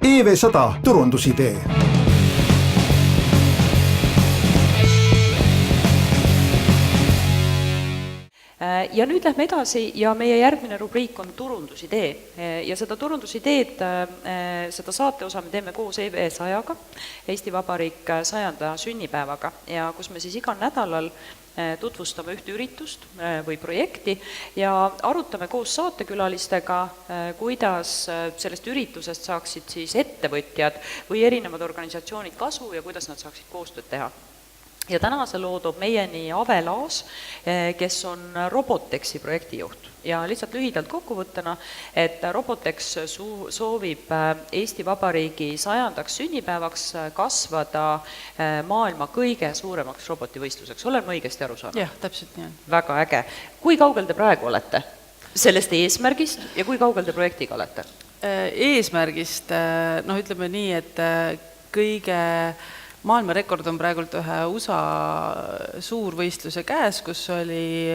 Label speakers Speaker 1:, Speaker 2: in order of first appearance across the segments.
Speaker 1: EV100 turundusidee.
Speaker 2: Ja nüüd lähme edasi ja meie järgmine rubriik on turundusidee ja seda turundusideed, seda saateosa me teeme koos EV100-ga, Eesti Vabariik 100. sünnipäevaga ja kus me siis igal nädalal tutvustame ühte üritust või projekti ja arutame koos saatekülalistega, kuidas sellest üritusest saaksid siis ettevõtjad või erinevad organisatsioonid kasu ja kuidas nad saaksid koostööd teha. Ja tänase loo toob meieni Ave Laas, kes on Robotexi projektijuht. Ja lihtsalt lühidalt kokkuvõttena, et Robotex soovib Eesti Vabariigi 100. sünnipäevaks kasvada maailma kõige suuremaks robotivõistluseks. Olen ma õigesti aru saanud?
Speaker 3: Jah, täpselt nii on.
Speaker 2: Väga äge. Kui kaugel te praegu olete sellest eesmärgist ja kui kaugel te projektiga olete?
Speaker 3: Eesmärgist, ütleme nii, et kõige maailmarekord on praegult ühe USA suurvõistluse käes, kus oli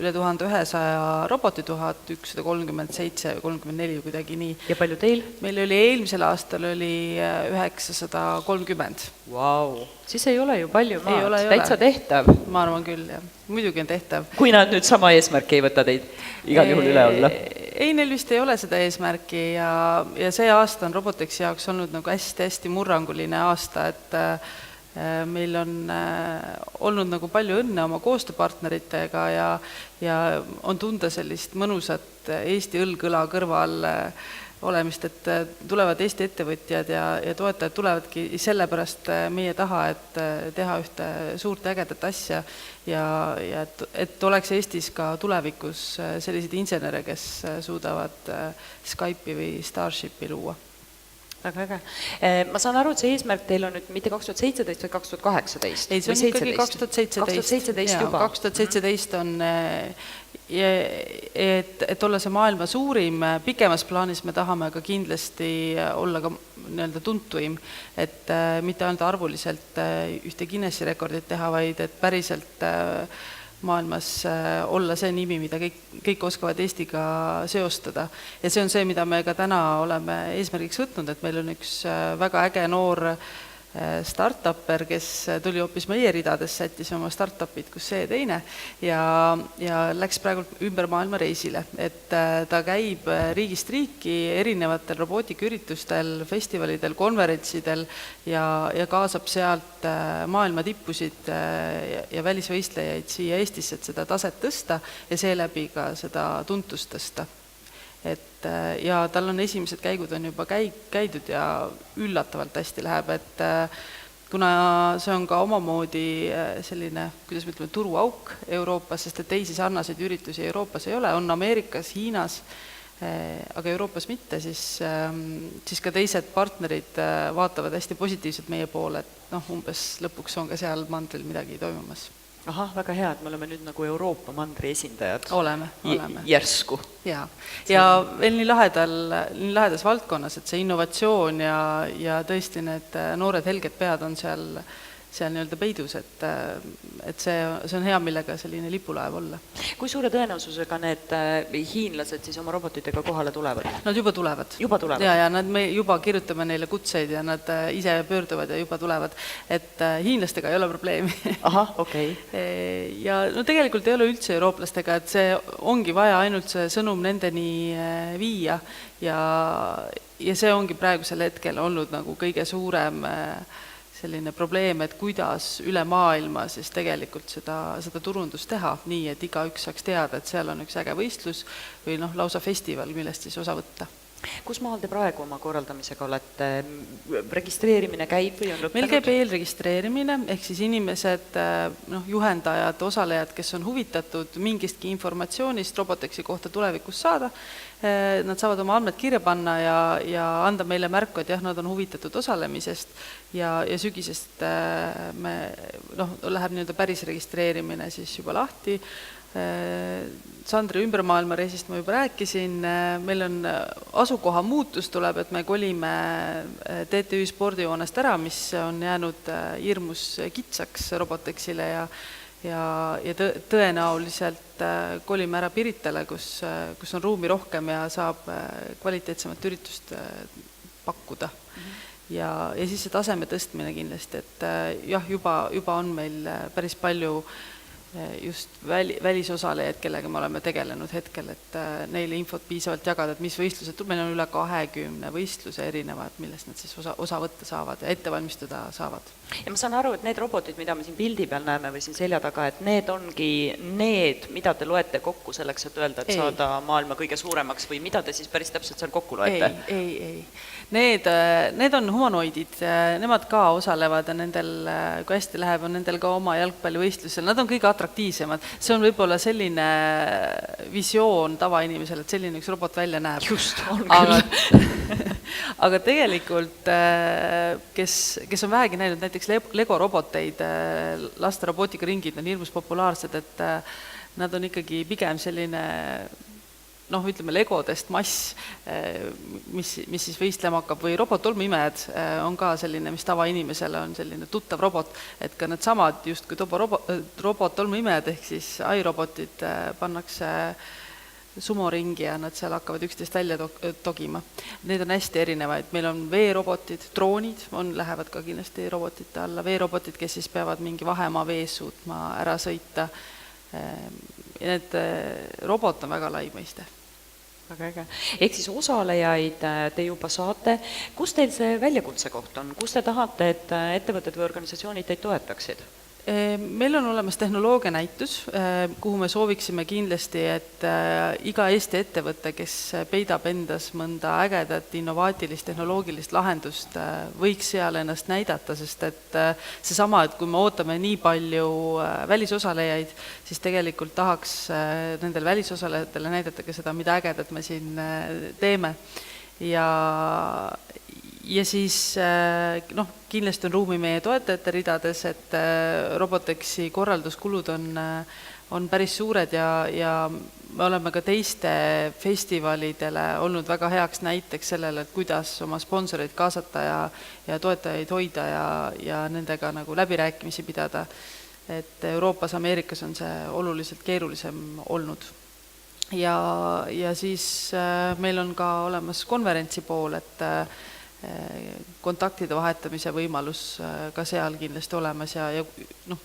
Speaker 3: üle 1100 roboti, 1137 või 34 kuidagi nii.
Speaker 2: Ja palju teil?
Speaker 3: Meil oli eelmisel aastal oli 930.
Speaker 2: Vau, siis ei ole ju palju maad,
Speaker 3: ei
Speaker 2: täitsa tehtav.
Speaker 3: Ma arvan küll, jah. Muidugi on tehtav.
Speaker 2: Kui nad nüüd sama eesmärki ei võta teid igal juhul üle olla?
Speaker 3: Ei, neil vist ei ole seda eesmärki ja see aasta on Robotexi jaoks olnud nagu hästi murranguline aasta, et meil on olnud nagu palju õnne oma koostööpartneritega ja on tunda sellist mõnusat Eesti õlg-õla kõrval olemist, et tulevad Eesti ettevõtjad ja toetajad tulevadki sellepärast meie taha, et teha ühte suurt ägedat asja ja et oleks Eestis ka tulevikus selliseid insenere, kes suudavad Skype'i või Starshipi luua.
Speaker 2: Väga äge. Ma saan aru, et see eesmärk teil on nüüd mitte 2017 või 2018?
Speaker 3: Ei, see on ikkagi 2017
Speaker 2: juba.
Speaker 3: 2017 on, et olla see maailma suurim, pikemas plaanis me tahame ka kindlasti olla ka nii-öelda tuntuim, et mitte ainult arvuliselt ühte Guinessi rekordit teha, vaid et päriselt maailmas olla see nimi, mida kõik oskavad Eestiga seostada. Ja see on see, mida me ka täna oleme eesmärgiks võtnud, et meil on üks väga äge noor startupper, kes tuli hoopis meie ridades, sättis oma startupid, kus see teine ja läks praegu ümber maailma reisile, et ta käib riigist riiki erinevatel robootikaüritustel, festivalidel, konverentsidel ja kaasab sealt maailma tippusid ja välisvõistlejaid siia Eestisse, et seda taset tõsta ja seeläbi ka seda tuntust tõsta. Ja tal on esimesed käigud on juba käidud ja üllatavalt hästi läheb, et kuna see on ka omamoodi selline, kuidas me ütleme, turuauk Euroopas, sest et teisi sarnaseid üritusi Euroopas ei ole, on Ameerikas, Hiinas, aga Euroopas mitte, siis ka teised partnerid vaatavad hästi positiivselt meie poole, et umbes lõpuks on ka seal mandril midagi toimumas.
Speaker 2: Ahah, väga hea, et me oleme nüüd nagu Euroopa mandri esindajad.
Speaker 3: Oleme.
Speaker 2: Järsku.
Speaker 3: Ja veel nii lahedas valdkonnas, et see innovatsioon ja tõesti need noored helged pead on seal nii-öelda peidus, et see on hea, millega selline lipulaev olla.
Speaker 2: Kui suure tõenäosusega need hiinlased siis oma robotitega kohale tulevad?
Speaker 3: Nad juba tulevad.
Speaker 2: Juba tulevad?
Speaker 3: Ja me juba kirjutame neile kutseid ja nad ise pöörduvad ja juba tulevad, et hiinlastega ei ole probleemi.
Speaker 2: Ahah, okei.
Speaker 3: Ja tegelikult ei ole üldse eurooplastega, et see ongi vaja ainult see sõnum nendeni viia ja see ongi praegusel hetkel olnud nagu kõige suurem selline probleem, et kuidas üle maailma siis tegelikult seda turundust teha, nii et igaüks saaks teada, et seal on üks äge võistlus või lausa festival, millest siis osa võtta.
Speaker 2: Kus maal te praegu oma korraldamisega olete? Registreerimine käib või on lõppenud?
Speaker 3: Meil käib eelregistreerimine, ehk siis inimesed, juhendajad, osalejad, kes on huvitatud mingistki informatsioonist Robotexi kohta tulevikus saada, nad saavad oma andmed kirja panna ja anda meile märku, et jah, nad on huvitatud osalemisest ja sügisest läheb nii-öelda päris registreerimine siis juba lahti. Sandri ümbermaailma reisist ma juba rääkisin, meil on asukoha muutus tuleb, et me kolime TTÜ spordijoonest ära, mis on jäänud hirmus kitsaks Robotexile ja tõenäoliselt kolime ära Piritale, kus on ruumi rohkem ja saab kvaliteetsemat üritust pakkuda. Ja siis see taseme tõstmine kindlasti, et jah, juba on meil päris palju just välisosalejaid, kellega me oleme tegelenud hetkel, et neile infot piisavalt jagada, et mis võistlused, meil on üle 20 võistluse erinevad, millest nad siis osa võtta saavad ja ette valmistada saavad.
Speaker 2: Ja ma saan aru, et need robotid, mida me siin pildi peal näeme või siin selja taga, et need ongi need, mida te loete kokku selleks, et öelda, et saada maailma kõige suuremaks või mida te siis päris täpselt seal kokku loete?
Speaker 3: Ei. Need on humanoidid, nemad ka osalevad ja nendel, kui hästi läheb, on nendel ka oma jalgpallivõistlusel, nad on kõige atraktiivsemad. See on võib-olla selline visioon tavainimesel, et selline üks robot välja näeb.
Speaker 2: Just, on küll.
Speaker 3: Aga tegelikult, kes on vähegi näinud näiteks Lego roboteid, laste robootikaringid on hirmus populaarsed, et nad on ikkagi pigem selline ütleme legodest mass, mis siis võistlema hakkab, või robot-tolmuimejad on ka selline, mis tavainimesele on selline tuttav robot, et ka need samad just kui robot-tolmuimejad ehk siis AI-robotid pannakse sumoringi ja nad seal hakkavad üksteist välja togima. Need on hästi erinevaid, meil on veerobotid, droonid lähevad ka kindlasti robotite alla, veerobotid, kes siis peavad mingi vahemaa vees suutma ära sõita. Need robot on väga lai mõiste.
Speaker 2: Väga äge. Ehk siis osalejaid te juba saate. Kus teil see väljakutse koht on? Kus te tahate, et ettevõtted või organisatsioonid teid toetaksid?
Speaker 3: Meil on olemas tehnoloogia näitus, kuhu me sooviksime kindlasti, et iga Eesti ettevõte, kes peidab endas mõnda ägedat innovaatilist tehnoloogilist lahendust, võiks seal ennast näidata, sest et seesama, et kui me ootame nii palju välisosalejaid, siis tegelikult tahaks nendel välisosalejatele näidata ka seda, mida ägedat me siin teeme. Ja siis kindlasti on ruumi meie toetajate ridades, et Robotexi korralduskulud on päris suured ja me oleme ka teiste festivalidele olnud väga heaks näiteks sellele, et kuidas oma sponsoreid kaasata ja toetajaid hoida ja nendega nagu läbirääkimisi pidada. Et Euroopas, Ameerikas on see oluliselt keerulisem olnud. Ja siis meil on ka olemas konverentsi pool, et kontaktide vahetamise võimalus ka seal kindlasti olemas ja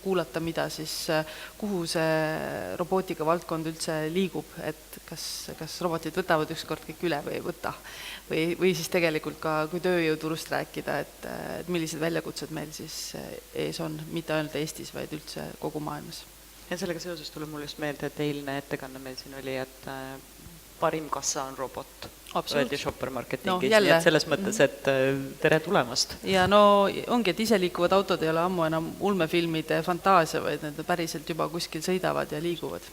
Speaker 3: kuulata, mida siis, kuhu see robootika valdkond üldse liigub, et kas robotid võtavad ükskord kõik üle või ei võta. Või siis tegelikult ka, kui tööjõuturust rääkida, et millised väljakutsed meil siis ees on, mitte ainult Eestis, vaid üldse kogu maailmas.
Speaker 2: Ja sellega seoses tuleb mul just meelde, et eilne ettekanne meil siin oli, et parim kassa on robot. Öeldi Shopper Marketingis, nii et selles mõttes, et tere tulemast.
Speaker 3: Ja ongi, et iseliikuvad autod ei ole ammu enam ulmefilmide fantaasia, vaid need päriselt juba kuskil sõidavad ja liiguvad.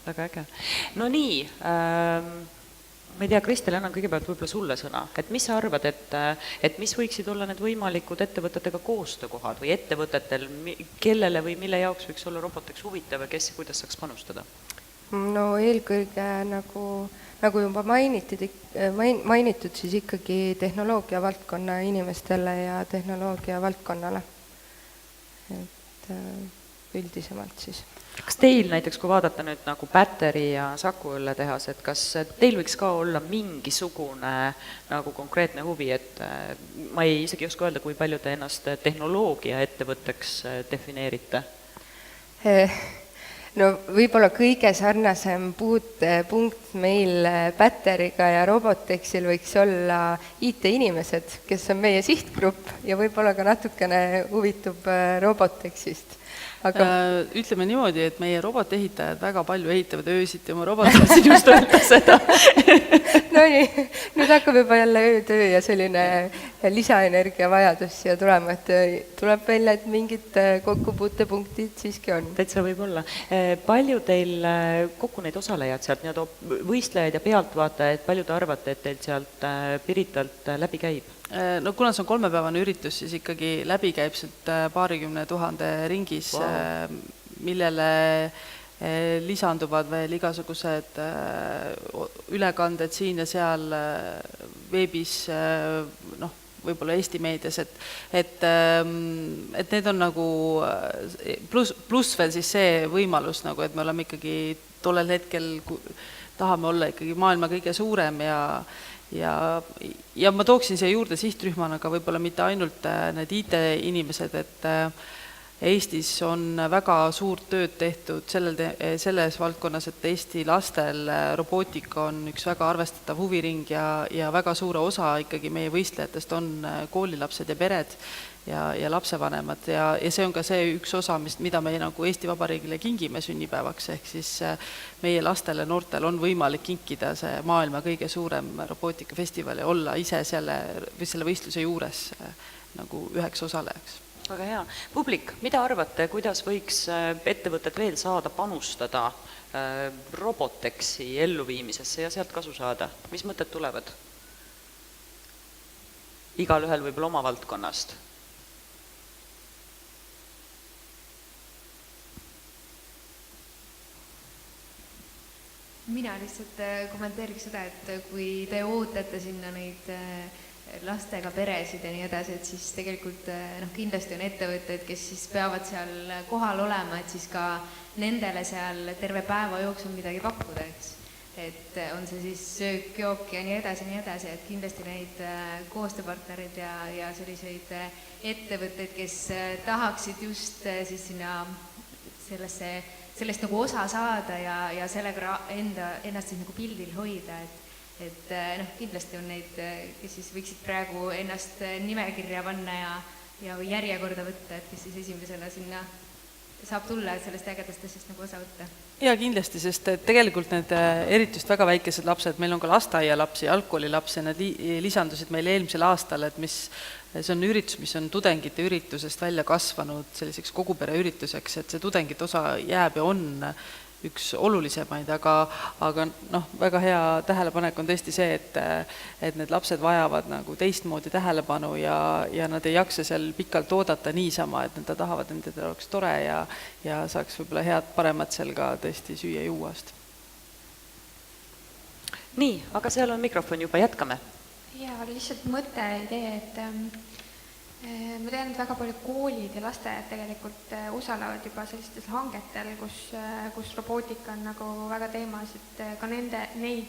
Speaker 2: Väga äge. No nii, ma ei tea, Kristel, annan kõigepealt võib-olla sulle sõna, et mis sa arvad, et mis võiksid olla need võimalikud ettevõtetega koostöökohad või ettevõtetel, kellele või mille jaoks võiks olla Roboteks huvitav ja kes ja kuidas saaks panustada?
Speaker 4: No eelkõige nagu juba mainitud, siis ikkagi tehnoloogia valdkonna inimestele ja tehnoloogia valdkonnale. Et üldisemalt siis.
Speaker 2: Kas teil näiteks, kui vaadata nüüd nagu Päteri ja Saku Õlle tehas, et kas teil võiks ka olla mingisugune nagu konkreetne huvi, et ma ei isegi oska öelda, kui palju te ennast tehnoloogia ettevõtteks defineerite?
Speaker 4: No võib-olla kõige sarnasem punkt meil Päteriga ja Robotexil võiks olla IT-inimesed, kes on meie sihtgrupp ja võib-olla ka natukene huvitub Robotexist. Aga
Speaker 3: ütleme niimoodi, et meie robotehitajad väga palju ehitavad öösiti oma robotid just öelda seda.
Speaker 4: No nii, nüüd hakkab juba jälle öötöö ja selline lisaenergia vajadus ja tulema, et tuleb välja, et mingid kokkupuutepunktid siiski on.
Speaker 2: Täitsa võib olla. Palju teil kokku neid osalejad sealt, võistlejaid ja pealtvaatajaid, palju te arvate, et teil sealt Piritalt läbi käib?
Speaker 3: No kuna see on 3-päevane üritus, siis ikkagi läbi käib sealt 20 000 ringis, millele lisanduvad veel igasugused ülekanded siin ja seal veebis, võib-olla Eesti meedias, et need on nagu pluss veel siis see võimalus, et me oleme ikkagi tollel hetkel tahame olla ikkagi maailma kõige suurem ja ma tooksin siia juurde sihtrühmana ka võib-olla mitte ainult need IT-inimesed, et Eestis on väga suurt tööd tehtud selles valdkonnas, et Eesti lastel robootika on üks väga arvestatav huviring ja väga suure osa ikkagi meie võistlejatest on koolilapsed ja pered ja lapsevanemad ja see on ka see üks osa, mida me nagu Eesti Vabariigile kingime sünnipäevaks, ehk siis meie lastele, noortel on võimalik kinkida see maailma kõige suurem robootikafestival ja olla ise selle võistluse juures nagu üheks osalejaks.
Speaker 2: Väga hea. Publik, mida arvate, kuidas võiks ettevõtted veel saada panustada Robotexi elluviimisesse ja sealt kasu saada? Mis mõtted tulevad? Igalühel võib-olla oma valdkonnast.
Speaker 5: Mina lihtsalt kommenteeriks seda, et kui te ootate sinna neid lastega peresid ja nii edasi, et siis tegelikult kindlasti on ettevõtted, kes siis peavad seal kohal olema, et siis ka nendele seal terve päeva jooksul midagi pakkuda, eks. Et on see siis söök, jook ja nii edasi, et kindlasti neid koostööpartnerid ja selliseid ettevõtteid, kes tahaksid just siis sinna sellest nagu osa saada ja sellega ennast siis nagu pildil hoida, et kindlasti on neid, kes siis võiksid praegu ennast nimekirja panna ja järjekorda võtta, et kes siis esimesena sinna saab tulla, et sellest ägedastest nagu osa võtta.
Speaker 3: Ja kindlasti, sest tegelikult need eriti just väga väikesed lapsed, meil on ka lasteaialapsi, algkoolilapsi, need lisandusid meil eelmisel aastal, et see on üritus, mis on tudengite üritusest välja kasvanud selliseks kogupere ürituseks, et see tudengite osa jääb ja on üks olulisemaid, aga väga hea tähelepanek on tõesti see, et need lapsed vajavad nagu teistmoodi tähelepanu ja nad ei jaksa seal pikalt oodata niisama, et nad tahavad, et nendel oleks tore ja saaks võib-olla head paremat seal ka tõesti süüa-juuast.
Speaker 2: Nii, aga seal on mikrofon juba, jätkame.
Speaker 6: Ja lihtsalt mõte, idee, et ma tean, et väga palju koolid ja lastajad tegelikult osalevad juba sellistes hangetel, kus robootika on nagu väga teemas, et ka neid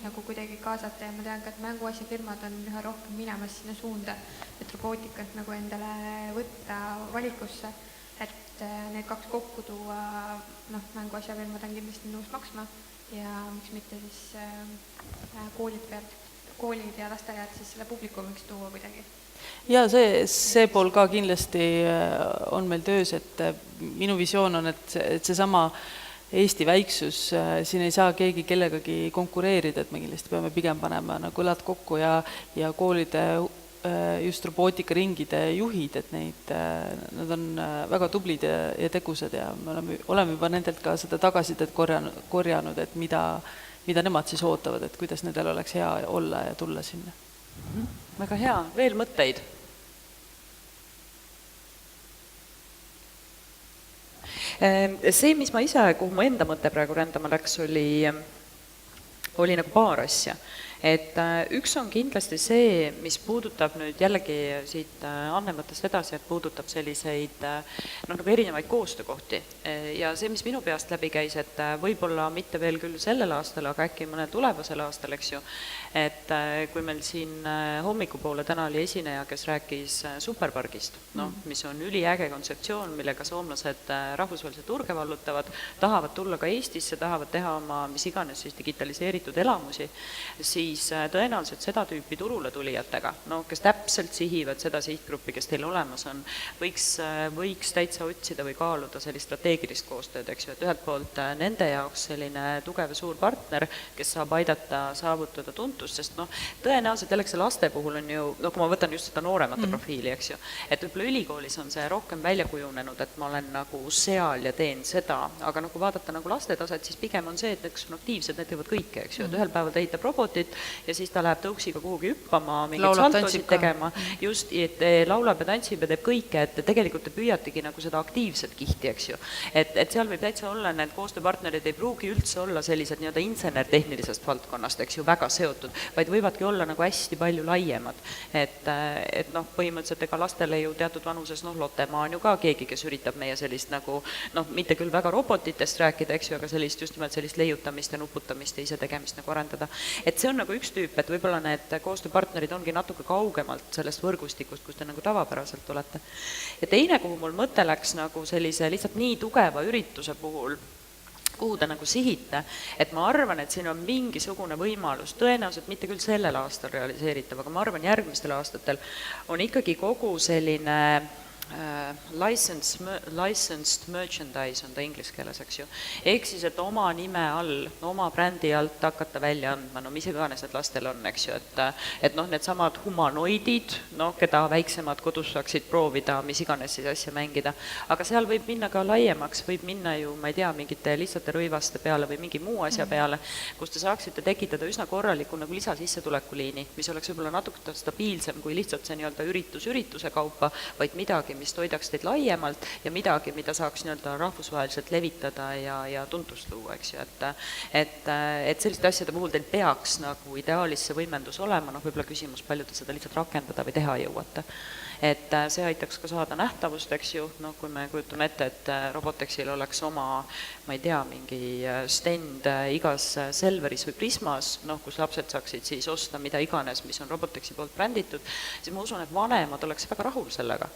Speaker 6: nagu kuidagi kaasata ja ma tean ka, et mänguasjafirmad on üha rohkem minemas sinna suunda, et robootikat nagu endale võtta valikusse, et need kaks kokku tuua, mänguasjafirmad on kindlasti nõus maksma ja miks mitte siis koolid ja lastajad siis selle publikumiks tuua kuidagi.
Speaker 3: Ja see pool ka kindlasti on meil töös, et minu visioon on, et seesama Eesti väiksus, siin ei saa keegi kellegagi konkureerida, et me kindlasti peame pigem panema nagu õlad kokku ja koolide just robootikaringide juhid, et nad on väga tublid ja tegusad ja me oleme juba nendelt ka seda tagasisidet korjanud, et mida nemad siis ootavad, et kuidas nendel oleks hea olla ja tulla sinna.
Speaker 2: Väga hea, veel mõtteid? See, mis ma ise, kuhu mu enda mõte praegu rändama läks, oli nagu paar asja. Et üks on kindlasti see, mis puudutab nüüd jällegi siit Anne mõttest edasi, et puudutab selliseid nagu erinevaid koostöökohti. Ja see, mis minu peast läbi käis, et võib-olla mitte veel küll sellel aastal, aga äkki mõne tulevasel aastal, eks ju, et kui meil siin hommikupoole täna oli esineja, kes rääkis superpargist, mis on üliäge kontseptsioon, millega soomlased rahvusvahelise turge vallutavad, tahavad tulla ka Eestisse, tahavad teha oma mis iganes siis digitaliseeritud elamusi, siis tõenäoliselt seda tüüpi turule tulijatega, kes täpselt sihivad seda sihtgruppi, kes teil olemas on, võiks täitsa otsida või kaaluda sellist strateegilist koostööd, eks ju, et ühelt poolt nende jaoks selline tugev suur partner, kes saab aidata saavutada tuntust, sest tõenäoliselt jällegi see laste puhul on ju, kui ma võtan just seda nooremate profiili, eks ju, et võib-olla ülikoolis on see rohkem välja kujunenud, et ma olen nagu seal ja teen seda, aga kui vaadata nagu laste taset, siis pigem on see, et kes on aktiivsed, need teevad kõike, eks ju, et ühel päeval ta ehitab robotit ja siis ta läheb tõuksiga kuhugi hüppama, mingid saltosid tegema, just, et laulab ja tantsib ja teeb kõike, et tegelikult te püüategi nagu seda aktiivset kihti, eks ju. Et seal võib täitsa olla, need koostööpartnerid ei pruugi üldse olla sellised nii-öelda insener-tehnilisest valdkonnast, eks ju, väga seotud, vaid võivadki olla nagu hästi palju laiemad. Et põhimõtteliselt ega lastele ju teatud vanuses, Lottemaa on ju ka keegi, kes üritab meie sellist nagu, mitte küll väga robotitest rääkida, eks ju, aga sellist just nimelt sellist leiutamist ja nuputamist ja ise tegemist nagu arendada. Et see on nagu nagu üks tüüp, et võib-olla need koostööpartnerid ongi natuke kaugemalt sellest võrgustikust, kus te nagu tavapäraselt olete. Ja teine, kuhu mul mõte läks nagu sellise lihtsalt nii tugeva ürituse puhul, kuhu te nagu sihite, et ma arvan, et siin on mingisugune võimalus, tõenäoliselt mitte küll sellel aastal realiseeritav, aga ma arvan, järgmistel aastatel on ikkagi kogu selline licensed merchandise on ta inglise keeles, eks ju. Ehk siis, et oma nime all, oma brändi alt hakata välja andma, no mis iganes need lastel on, eks ju, et noh, need samad humanoidid, noh, keda väiksemad kodus saaksid proovida, mis iganes siis asja mängida, aga seal võib minna ka laiemaks, võib minna ju, ma ei tea, mingite lihtsate rõivaste peale või mingi muu asja peale, kus te saaksite tekitada üsna korraliku nagu lisasissetulekuliini, mis oleks võib-olla natuke stabiilsem kui lihtsalt see nii-öelda ürituse kaupa, vaid midagi, mis toidaks teid laiemalt ja midagi, mida saaks nii-öelda rahvusvaheliselt levitada ja tuntust luua, eks ju, et selliste asjade puhul teil peaks nagu ideaalis see võimendus olema, noh võib-olla küsimus, palju te seda lihtsalt rakendada või teha jõuate. Et see aitaks ka saada nähtavust, eks ju, noh kui me kujutame ette, et Robotexil oleks oma, ma ei tea, mingi stand igas Selveris või Prismas, noh kus lapsed saaksid siis osta mida iganes, mis on Robotexi poolt bränditud, siis ma usun, et vanemad oleks väga rahul sellega.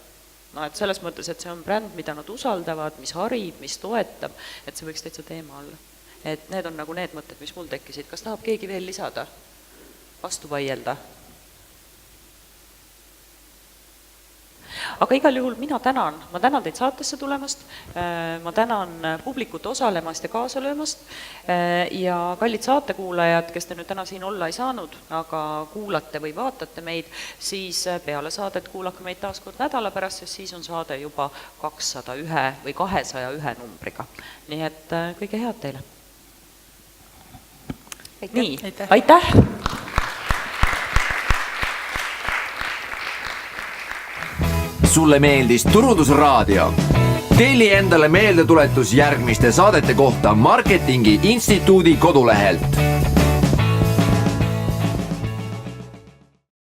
Speaker 2: No, et selles mõttes, et see on bränd, mida nad usaldavad, mis harib, mis toetab, et see võiks täitsa teema olla. Et need on nagu need mõtted, mis mul tekkisid. Kas tahab keegi veel lisada? Vastu vaielda? Aga igal juhul ma tänan teid saatesse tulemast, ma tänan publikut osalemast ja kaasa löömast ja kallid saatekuulajad, kes te nüüd täna siin olla ei saanud, aga kuulate või vaatate meid, siis peale saadet kuulake meid taas kord nädala pärast, sest siis on saade juba 201 või 201 numbriga. Nii et kõige head teile. Nii, aitäh!
Speaker 7: Sulle meeldis Turundusraadio? Telli endale meeldetuletus järgmiste saadete kohta Marketingi Instituudi kodulehelt.